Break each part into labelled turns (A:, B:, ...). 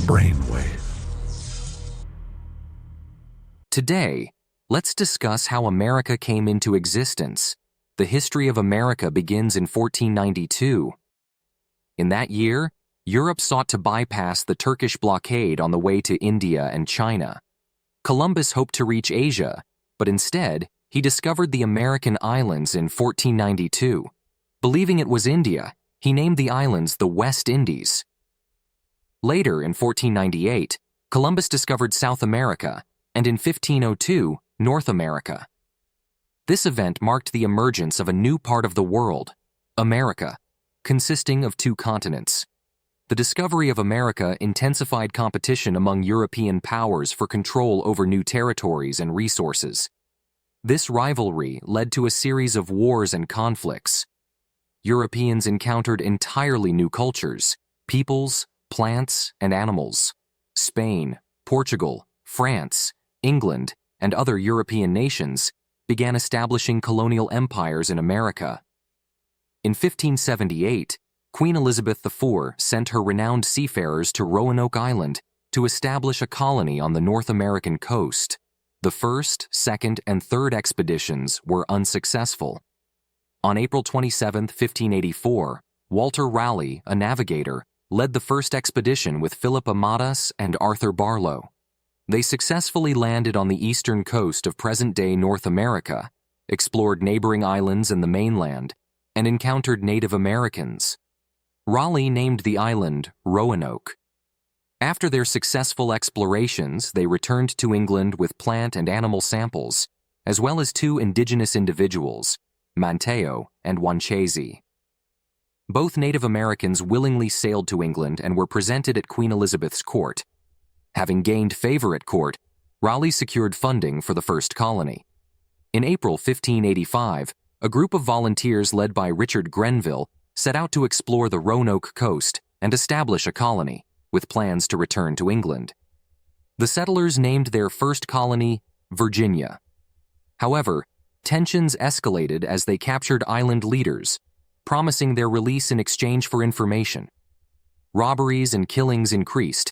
A: brainwave.
B: Today, let's discuss how America came into existence. The history of America begins in 1492. In that year, Europe sought to bypass the Turkish blockade on the way to India and China. Columbus hoped to reach Asia, but instead, he discovered the American islands in 1492. Believing it was India, he named the islands the West Indies. Later, in 1498, Columbus discovered South America, and in 1502, North America. This event marked the emergence of a new part of the world, America, consisting of two continents. The discovery of America intensified competition among European powers for control over new territories and resources. This rivalry led to a series of wars and conflicts. Europeans encountered entirely new cultures, peoples, plants, and animals. Spain, Portugal, France, England, and other European nations began establishing colonial empires in America. In 1578, Queen Elizabeth IV sent her renowned seafarers to Roanoke Island to establish a colony on the North American coast. The first, second, and third expeditions were unsuccessful. On April 27, 1584, Walter Raleigh, a navigator, led the first expedition with Philip Amadas and Arthur Barlow. They successfully landed on the eastern coast of present-day North America, explored neighboring islands and the mainland, and encountered Native Americans. Raleigh named the island Roanoke. After their successful explorations, they returned to England with plant and animal samples, as well as two indigenous individuals, Manteo and Wanchese. Both Native Americans willingly sailed to England and were presented at Queen Elizabeth's court. Having gained favor at court, Raleigh secured funding for the first colony. In April 1585, a group of volunteers led by Richard Grenville set out to explore the Roanoke coast and establish a colony, with plans to return to England. The settlers named their first colony Virginia. However, tensions escalated as they captured island leaders, promising their release in exchange for information. Robberies and killings increased,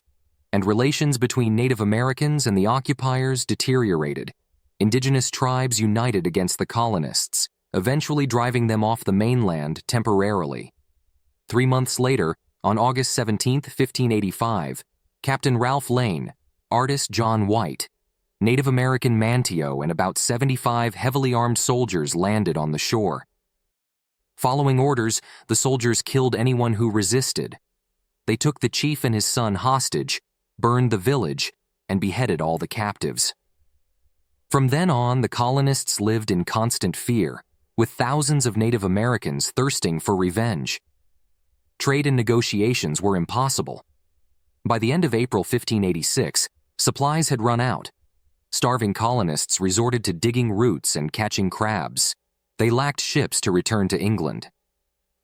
B: and relations between Native Americans and the occupiers deteriorated. Indigenous tribes united against the colonists, eventually driving them off the mainland temporarily. 3 months later, on August 17, 1585, Captain Ralph Lane, artist John White, Native American Manteo, and about 75 heavily armed soldiers landed on the shore. Following orders, the soldiers killed anyone who resisted. They took the chief and his son hostage, burned the village, and beheaded all the captives. From then on, the colonists lived in constant fear, with thousands of Native Americans thirsting for revenge. Trade and negotiations were impossible. By the end of April 1586, supplies had run out. Starving colonists resorted to digging roots and catching crabs. They lacked ships to return to England.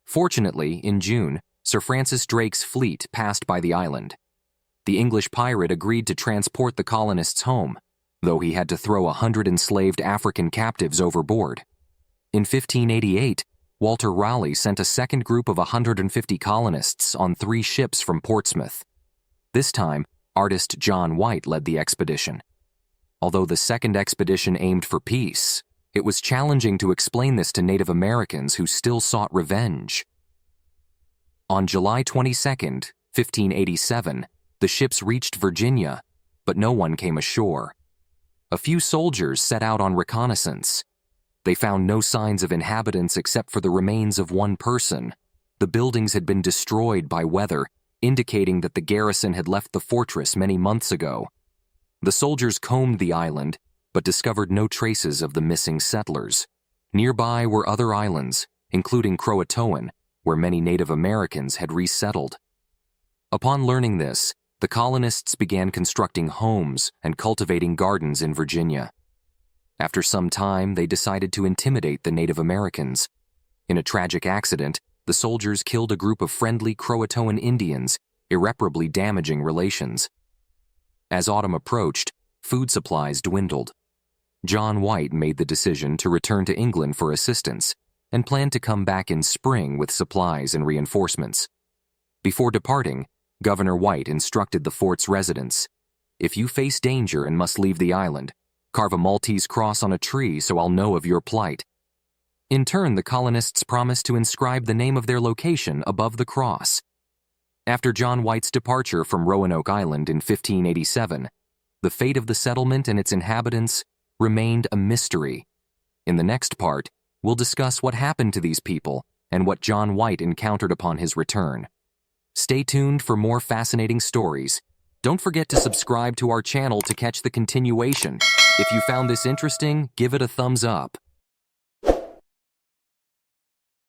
B: Fortunately, in June, Sir Francis Drake's fleet passed by the island. The English pirate agreed to transport the colonists home, though he had to throw 100 enslaved African captives overboard. In 1588, Walter Raleigh sent a second group of 150 colonists on 3 ships from Portsmouth. This time, artist John White led the expedition. Although the second expedition aimed for peace, it was challenging to explain this to Native Americans who still sought revenge. On July 22, 1587, the ships reached Virginia, but no one came ashore. A few soldiers set out on reconnaissance. They found no signs of inhabitants except for the remains of one person. The buildings had been destroyed by weather, indicating that the garrison had left the fortress many months ago. The soldiers combed the island, but discovered no traces of the missing settlers. Nearby were other islands, including Croatoan, where many Native Americans had resettled. Upon learning this, the colonists began constructing homes and cultivating gardens in Virginia. After some time, they decided to intimidate the Native Americans. In a tragic accident, the soldiers killed a group of friendly Croatoan Indians, irreparably damaging relations. As autumn approached, food supplies dwindled. John White made the decision to return to England for assistance and planned to come back in spring with supplies and reinforcements. Before departing, Governor White instructed the fort's residents, "If you face danger and must leave the island, carve a Maltese cross on a tree so I'll know of your plight." In turn, the colonists promised to inscribe the name of their location above the cross. After John White's departure from Roanoke Island in 1587, the fate of the settlement and its inhabitants remained a mystery. In the next part, we'll discuss what happened to these people and what John White encountered upon his return. Stay tuned for more fascinating stories. Don't forget to subscribe to our channel to catch the continuation. If you found this interesting, give it a thumbs up.